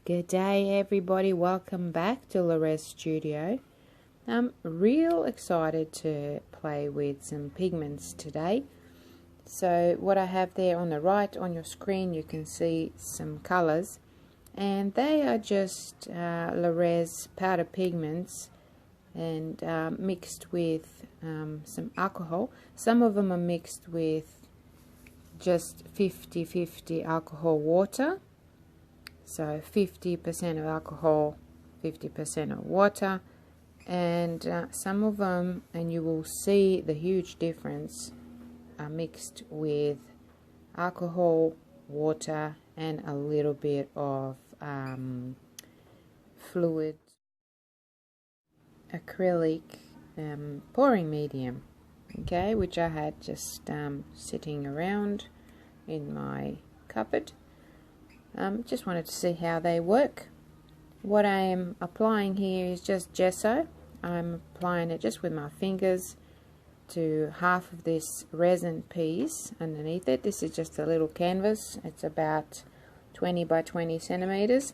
Good day everybody, welcome back to Le'Rez Studio. I'm real excited to play with some pigments today. So what I have there on the right on your screen, you can see some colors, and they are just Le'Rez powder pigments and mixed with some alcohol. Some of them are mixed with just 50-50 alcohol water. So 50% of alcohol, 50% of water, and some of them, and you will see the huge difference, are mixed with alcohol, water, and a little bit of fluid acrylic pouring medium, okay, which I had just sitting around in my cupboard. Just wanted to see how they work. What I am applying here is just gesso. I'm applying it just with my fingers to half of this resin piece underneath it. This is just a little canvas. It's about 20 by 20 centimeters,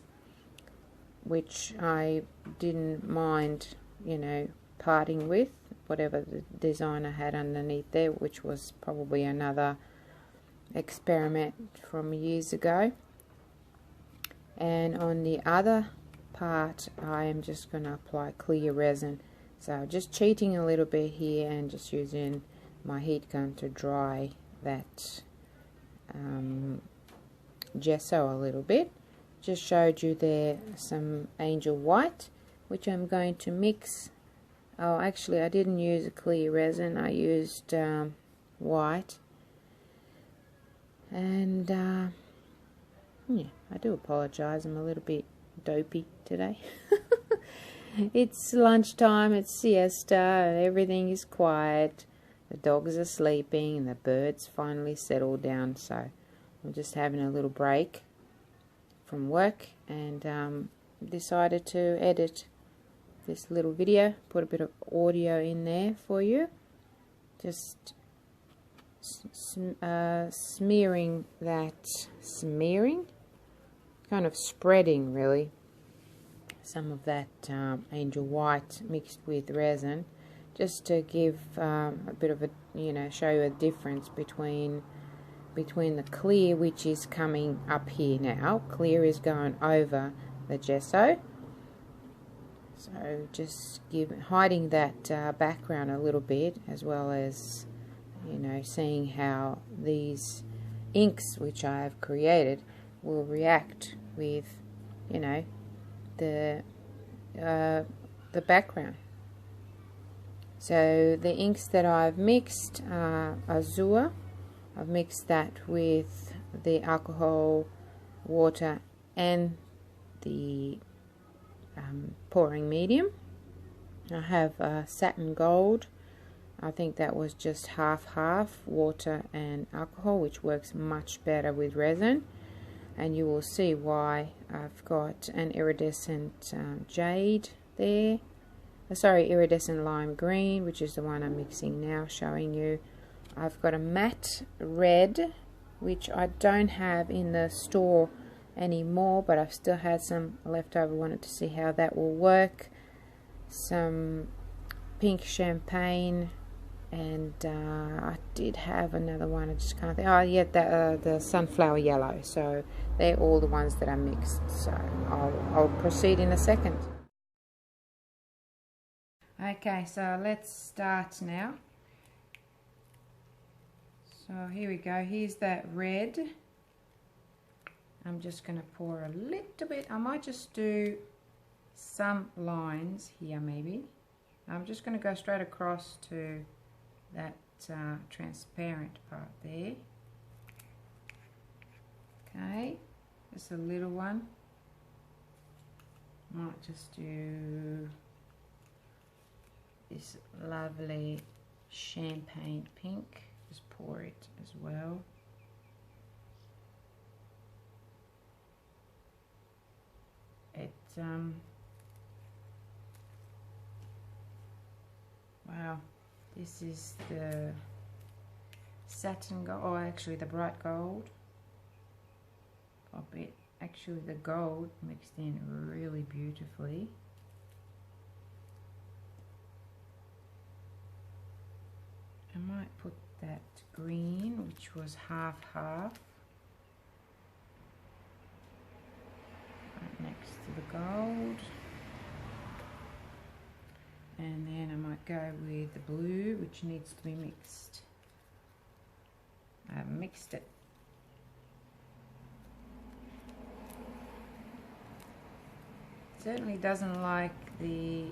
which I didn't mind, you know, parting with whatever the designer had underneath there, which was probably another experiment from years ago. And on the other part, I am just going to apply clear resin. So just cheating a little bit here and just using my heat gun to dry that gesso a little bit. Just showed you there some angel white, which I'm going to mix. Oh, actually I didn't use a clear resin, I used white. And yeah, I do apologize, I'm a little bit dopey today. It's lunchtime, it's siesta, everything is quiet, the dogs are sleeping and the birds finally settled down, so I'm just having a little break from work and decided to edit this little video, put a bit of audio in there for you, just smearing, kind of spreading really some of that angel white mixed with resin, just to give a bit of a, you know, show you a difference between the clear, which is coming up here now. Clear is going over the gesso, so just hiding that background a little bit, as well as, you know, seeing how these inks which I have created will react with, you know, the background. So the inks that I've mixed are azure. I've mixed that with the alcohol, water, and the pouring medium. I have satin gold. I think that was just half water and alcohol, which works much better with resin. And you will see why. I've got an iridescent jade there. Sorry, iridescent lime green, which is the one I'm mixing now, showing you. I've got a matte red, which I don't have in the store anymore, but I've still had some left over. Wanted to see how that will work. Some pink champagne, and I did have another one, I just can't think. Oh yeah, the sunflower yellow. So they're all the ones that are mixed, so I'll proceed in a second. Okay, so let's start now. So here we go, here's that red. I'm just going to pour a little bit. I might just do some lines here maybe. I'm just going to go straight across to that transparent part there. Okay, just a little one. Might just do this lovely champagne pink. Just pour it as well. It's wow, this is the satin gold, or actually the bright gold. Pop it actually the gold mixed in really beautifully. I might put that green, which was half right next to the gold. And then I might go with the blue, which needs to be mixed. I've mixed it. Certainly doesn't like the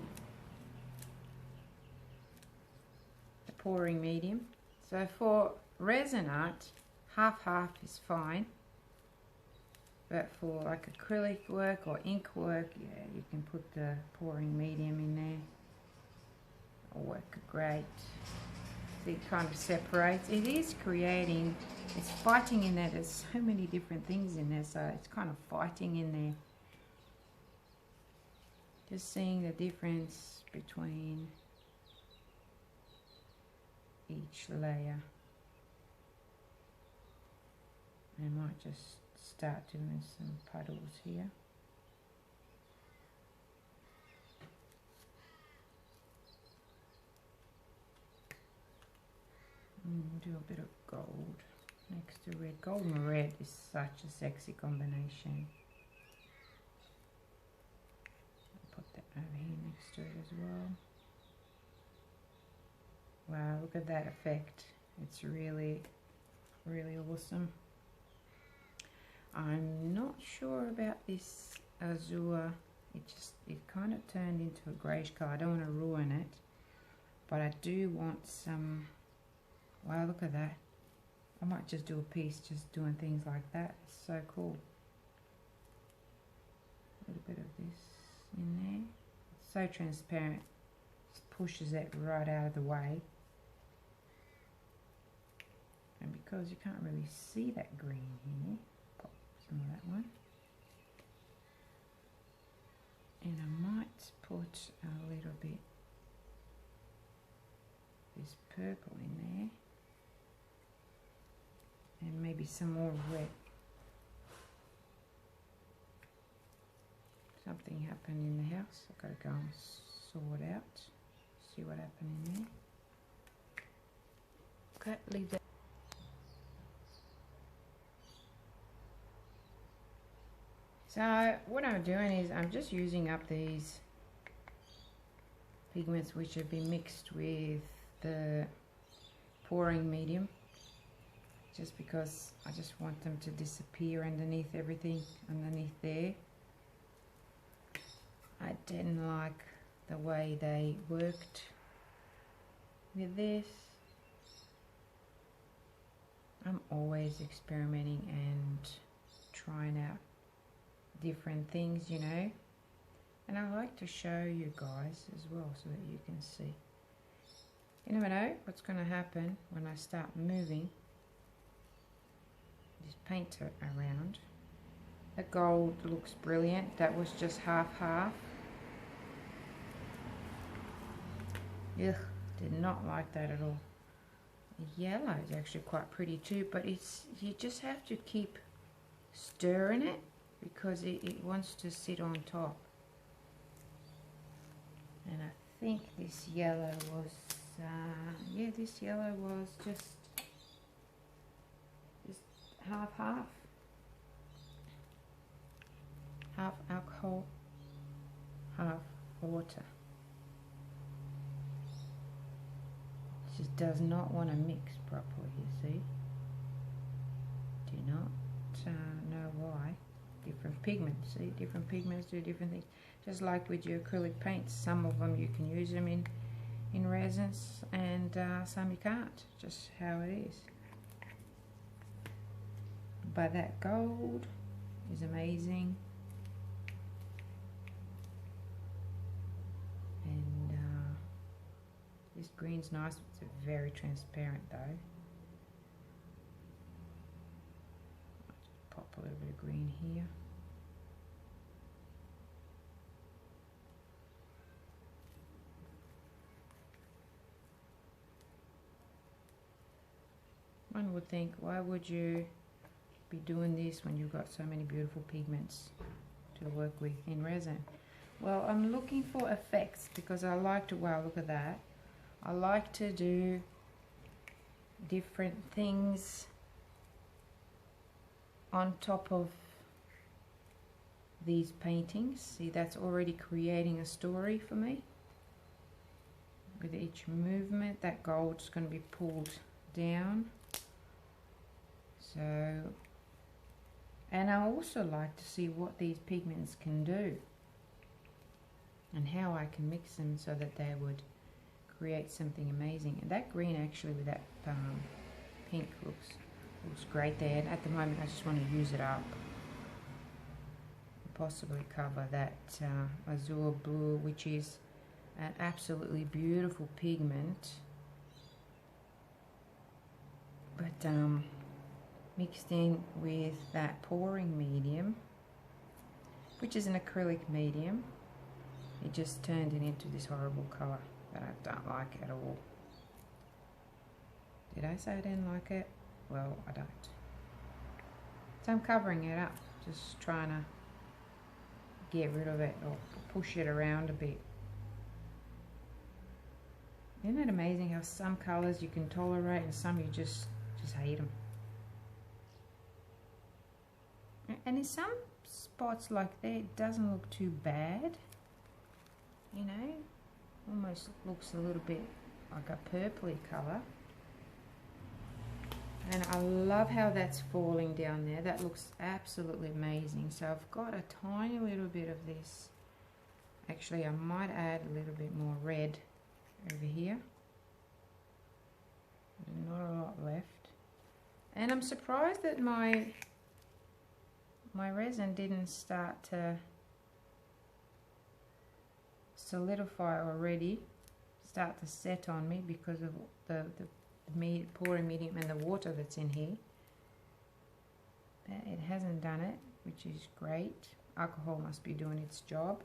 pouring medium. So for resin art, half is fine. But for like acrylic work or ink work, yeah, you can put the pouring medium in there. It'll work great. So it kind of separates. It is creating, it's fighting in there. There's so many different things in there, so it's kind of fighting in there. Just seeing the difference between each layer. I might just start doing some puddles here. Do a bit of gold next to red. Gold and red is such a sexy combination. I'll put that over here next to it as well. Wow, look at that effect. It's really, really awesome. I'm not sure about this azure. It kind of turned into a greyish colour. I don't want to ruin it, but I do want some. Wow, look at that. I might just do a piece just doing things like that. It's so cool. A little bit of this in there. It's so transparent. Just pushes it right out of the way. And because you can't really see that green here, pop some of that one. And I might put a little bit this purple in there. And maybe some more red. Something happened in the house. I've got to go and sort out. See what happened in there. Okay, leave that. So what I'm doing is I'm just using up these pigments which have been mixed with the pouring medium, just because I just want them to disappear underneath everything underneath there. I didn't like the way they worked with this. I'm always experimenting and trying out different things, you know, and I like to show you guys as well so that you can see. You never know what's going to happen when I start moving this painter around. The gold looks brilliant. That was just half. Ugh, did not like that at all. The yellow is actually quite pretty too, but it's, you just have to keep stirring it because it wants to sit on top. And I think this yellow was, yeah, this yellow was just half. Half alcohol, half water. It just does not want to mix properly, you see. Do not know why. Different pigments, see, different pigments do different things. Just like with your acrylic paints, some of them you can use them in resins and some you can't, just how it is. But that gold is amazing. And this green's nice, it's very transparent though. I'll just pop a little bit of green here. One would think, why would you be doing this when you've got so many beautiful pigments to work with in resin? Well, I'm looking for effects because I like to, wow, look at that. I like to do different things on top of these paintings. See, that's already creating a story for me. With each movement, that gold's going to be pulled down. So, and I also like to see what these pigments can do and how I can mix them so that they would create something amazing. And that green actually with that pink looks great there. And at the moment I just want to use it up. Possibly cover that azure blue, which is an absolutely beautiful pigment. But mixed in with that pouring medium, which is an acrylic medium, it just turned it into this horrible colour that I don't like at all. Did I say I didn't like it? Well, I don't. So I'm covering it up, just trying to get rid of it or push it around a bit. Isn't it amazing how some colours you can tolerate and some you just hate them? And in some spots like that, it doesn't look too bad. You know, almost looks a little bit like a purpley colour. And I love how that's falling down there. That looks absolutely amazing. So I've got a tiny little bit of this. Actually, I might add a little bit more red over here. Not a lot left. And I'm surprised that my resin didn't start to solidify already, start to set on me because of the pouring medium and the water that's in here. But it hasn't done it, which is great. Alcohol must be doing its job.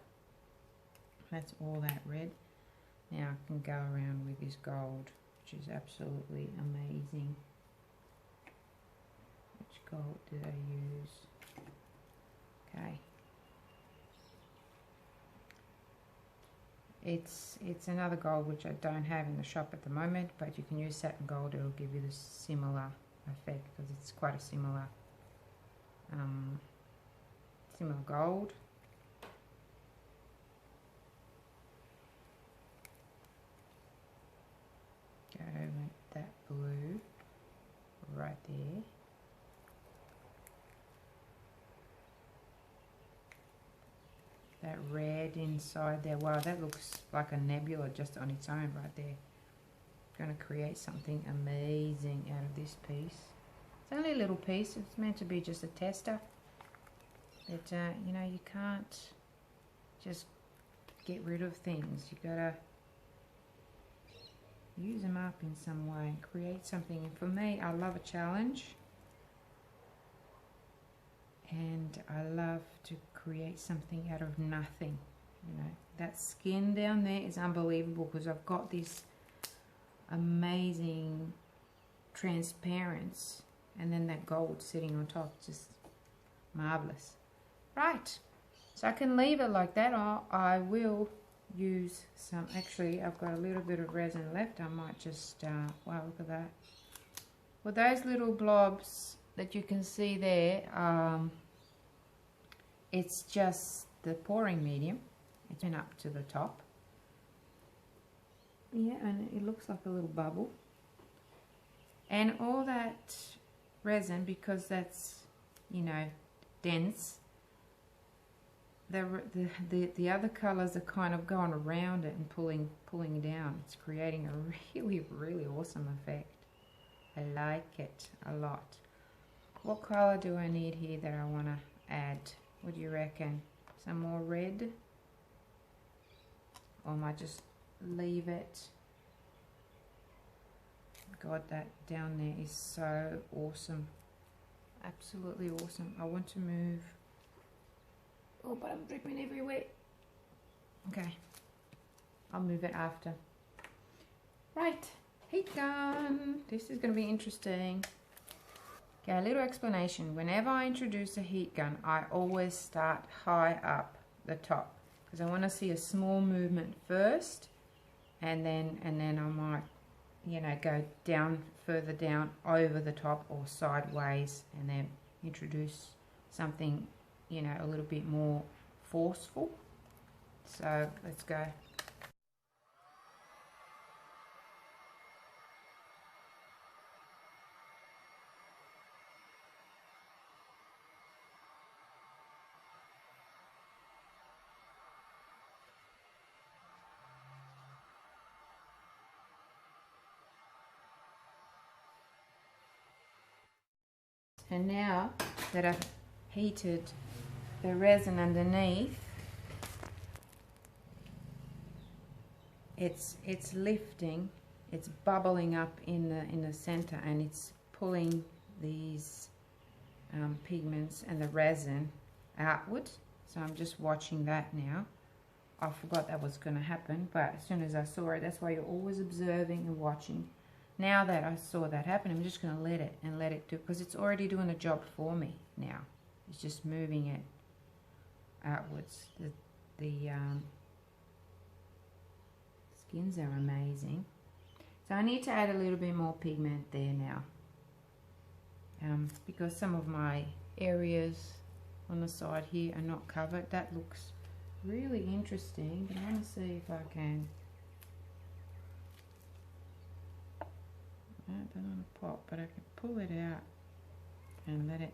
That's all that red. Now I can go around with this gold, which is absolutely amazing. Which gold did I use? Okay. It's another gold which I don't have in the shop at the moment, but you can use satin gold. It'll give you the similar effect because it's quite a similar gold. Go with that blue right there. That red inside there, wow, that looks like a nebula just on its own right there. Going to create something amazing out of this piece. It's only a little piece, it's meant to be just a tester. But you know, you can't just get rid of things. You gotta use them up in some way and create something. And for me, I love a challenge. And I love to create something out of nothing. You know, that skin down there is unbelievable because I've got this amazing transparency and then that gold sitting on top, just marvelous. Right, so I can leave it like that, or I will use some. Actually, I've got a little bit of resin left. I might just wow, look at that. Well, those little blobs that you can see there, it's just the pouring medium. It's been up to the top. Yeah, and it looks like a little bubble. And all that resin, because that's, you know, dense, the other colors are kind of going around it and pulling down. It's creating a really awesome effect. I like it a lot. What color do I need here that I want to add? What do you reckon? Some more red? Or I might just leave it? God, that down there is so awesome. Absolutely awesome. I want to move. Oh, but I'm dripping everywhere. Okay. I'll move it after. Right. Heat gun. This is going to be interesting. Okay, a little explanation. Whenever I introduce a heat gun, I always start high up the top because I want to see a small movement first, and then I might, you know, go down, further down over the top or sideways, and then introduce something, you know, a little bit more forceful. So let's go. And now that I've heated the resin underneath, it's lifting, it's bubbling up in the center, and it's pulling these pigments and the resin outward. So I'm just watching that now. I forgot that was going to happen, but as soon as I saw it, that's why you're always observing and watching. Now that I saw that happen, I'm just going to let it do, because it's already doing the job for me now. It's just moving it outwards. The skins are amazing. So I need to add a little bit more pigment there now, because some of my areas on the side here are not covered. That looks really interesting, but I want to see if I can. I don't want to pop, but I can pull it out and let it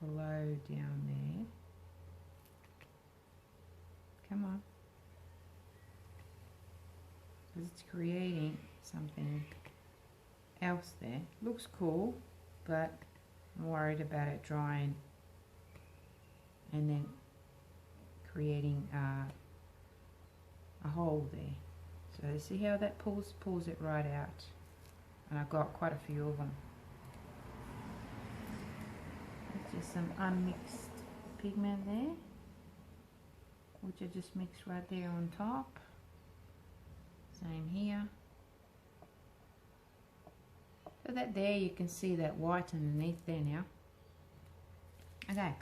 flow down there. Come on. Because it's creating something else there. Looks cool, but I'm worried about it drying and then creating a hole there. So see how that pulls it right out. And I've got quite a few of them. It's just some unmixed pigment there, which I just mixed right there on top. Same here. So that there, you can see that white underneath there now. Okay,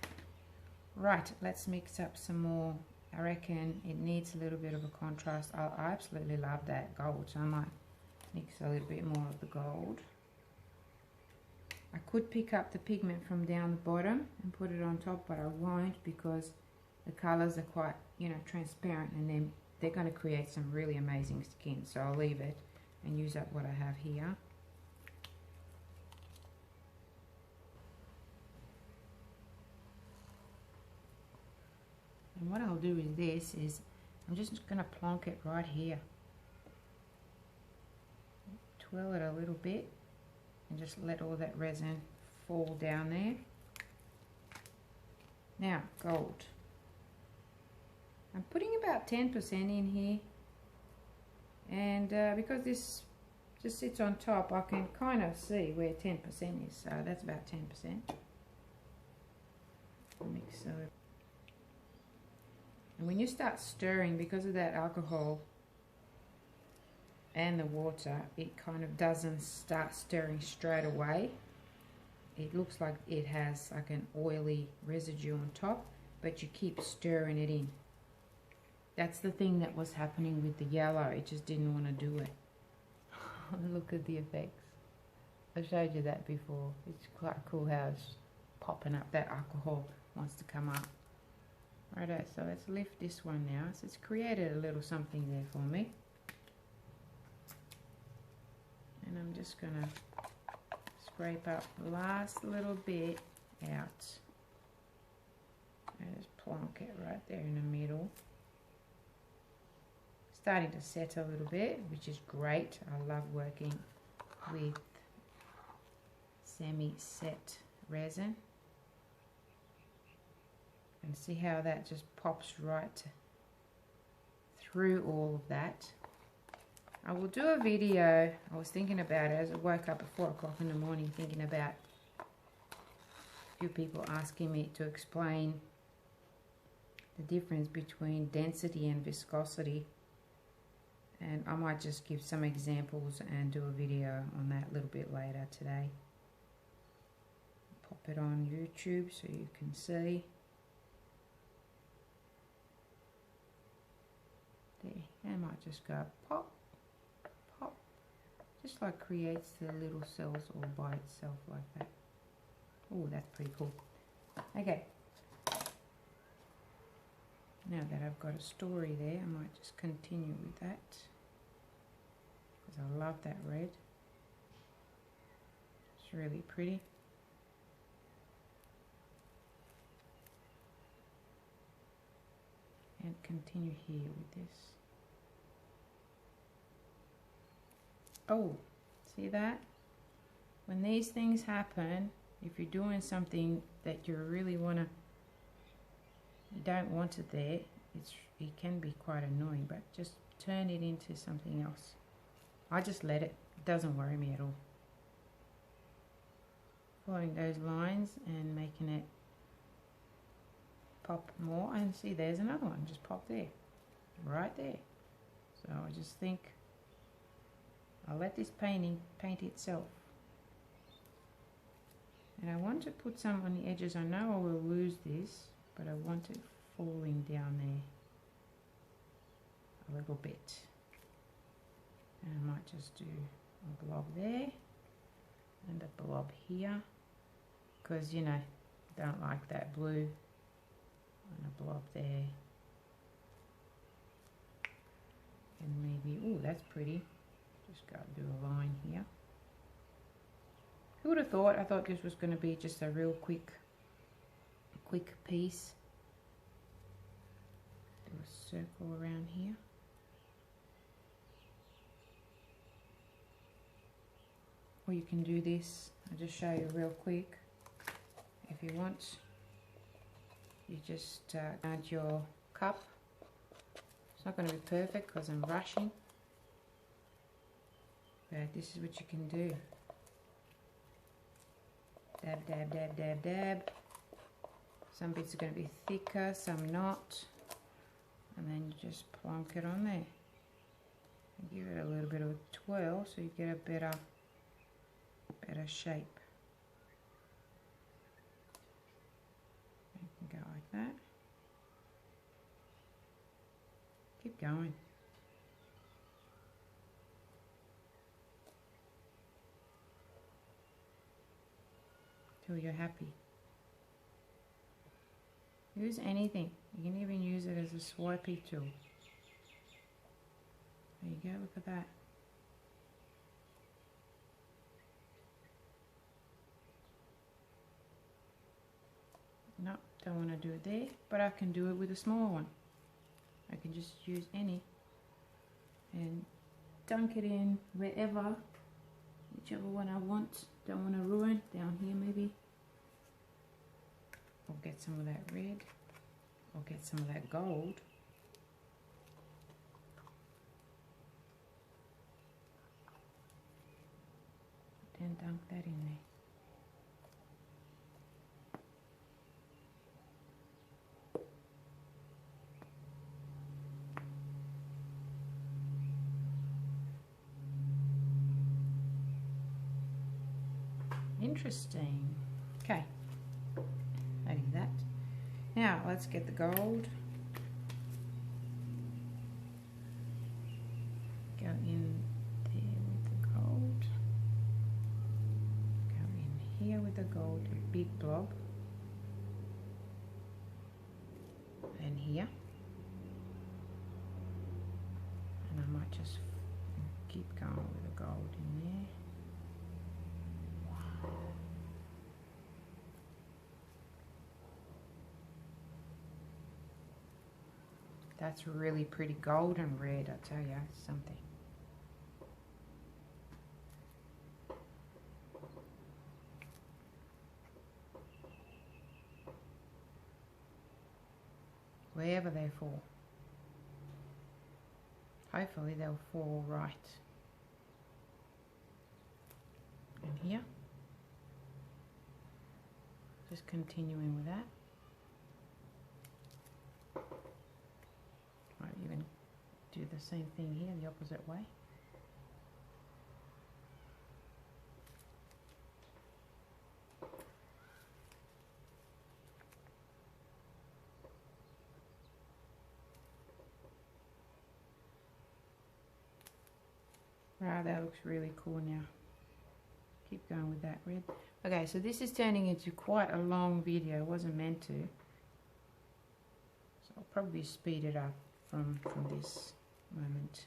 right, let's mix up some more. I reckon it needs a little bit of a contrast. I absolutely love that gold, so I might mix a little bit more of the gold. I could pick up the pigment from down the bottom and put it on top, but I won't, because the colors are quite, you know, transparent, and then they're going to create some really amazing skin. So I'll leave it and use up what I have here. And what I'll do with this is I'm just going to plonk it right here. Twirl it a little bit and just let all that resin fall down there. Now, gold. I'm putting about 10% in here, and because this just sits on top, I can kind of see where 10% is, so that's about 10%. Mix it. And when you start stirring, because of that alcohol and the water, it kind of doesn't start stirring straight away. It looks like it has like an oily residue on top, but you keep stirring it in. That's the thing that was happening with the yellow. It just didn't want to do it. Look at the effects. I showed you that before. It's quite cool how it's popping up. That alcohol wants to come up. Righto, so let's lift this one now. So it's created a little something there for me. And I'm just going to scrape up the last little bit out. And just plonk it right there in the middle. Starting to set a little bit, which is great. I love working with semi-set resin. And see how that just pops right through all of that. I will do a video. I was thinking about it as I woke up at 4 o'clock in the morning, thinking about a few people asking me to explain the difference between density and viscosity, and I might just give some examples and do a video on that a little bit later today. pop it on YouTube so you can see. There, and I might just go pop, pop, just like creates the little cells all by itself like that. Oh, that's pretty cool. Okay, now that I've got a story there, I might just continue with that because I love that red. It's really pretty. And continue here with this. Oh, see that? When these things happen, if you're doing something that you really you don't want it there, it can be quite annoying, but just turn it into something else. I just let it. It doesn't worry me at all. Following those lines and making it pop more, and see there's another one just pop there, right there. So I just think I'll let this paint itself, and I want to put some on the edges. I know I will lose this, but I want it falling down there a little bit, and I might just do a blob there and a blob here, because you know, don't like that blue. And a blob there, and maybe, oh, that's pretty. Just go do a line here. Who would have thought? I thought this was going to be just a real quick piece. Do a circle around here. Or you can do this. I'll just show you real quick if you want. You just add your cup. It's not going to be perfect because I'm rushing, but this is what you can do. Dab, dab, dab, dab, dab. Some bits are going to be thicker, some not, and then you just plonk it on there and give it a little bit of a twirl so you get a better shape. Go like that. Keep going. Till you're happy. Use anything. You can even use it as a swipey tool. There you go, look at that. No, don't want to do it there, but I can do it with a smaller one. I can just use any and dunk it in wherever, whichever one I want. Don't want to ruin. Down here maybe. Or get some of that red, or get some of that gold. Then dunk that in there. Interesting. Okay, I do that. Now let's get the gold. Go in there with the gold. Go in here with the gold, a big blob. And here. And I might just keep going with the gold in there. That's really pretty golden red, I tell you, something. Wherever they fall. Hopefully they'll fall right. And here. Just continuing with that. Might even do the same thing here, the opposite way. Wow, that looks really cool now. Keep going with that red. Okay, so this is turning into quite a long video. It wasn't meant to. So I'll probably speed it up from this moment.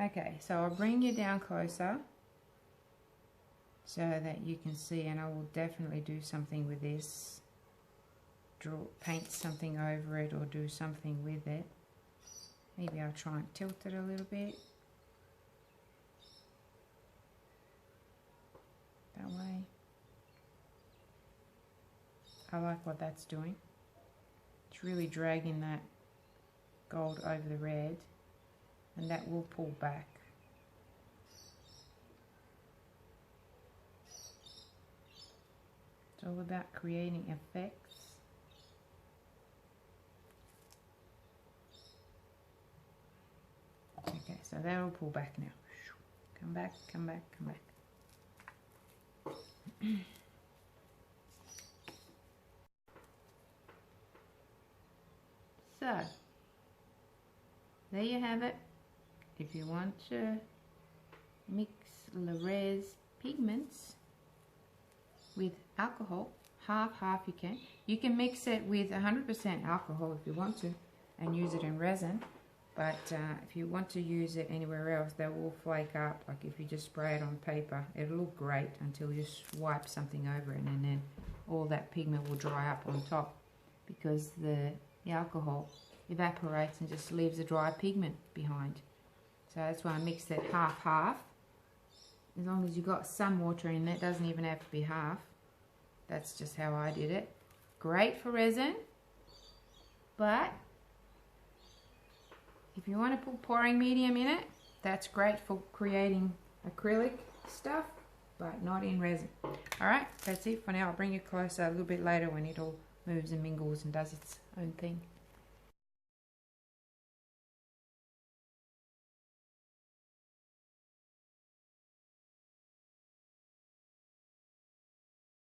Okay, so I'll bring you down closer so that you can see, and I will definitely do something with this. Paint something over it or do something with it. Maybe I'll try and tilt it a little bit. That way. I like what that's doing. It's really dragging that gold over the red, and that will pull back. It's all about creating effects. Okay, so that'll pull back now. Come back, come back, come back. So, there you have it. If you want to mix Le'Rez pigments with alcohol, half you can. You can mix it with 100% alcohol if you want to and use it in resin. But if you want to use it anywhere else, they will flake up. Like if you just spray it on paper, it'll look great until you swipe something over it, and then all that pigment will dry up on top because the alcohol evaporates and just leaves a dry pigment behind. So that's why I mixed it half. As long as you've got some water in it, doesn't even have to be half. That's just how I did it. Great for resin, but if you want to put pouring medium in it, that's great for creating acrylic stuff, but not in resin. Alright, that's it for now. I'll bring you closer a little bit later when it all moves and mingles and does its own thing.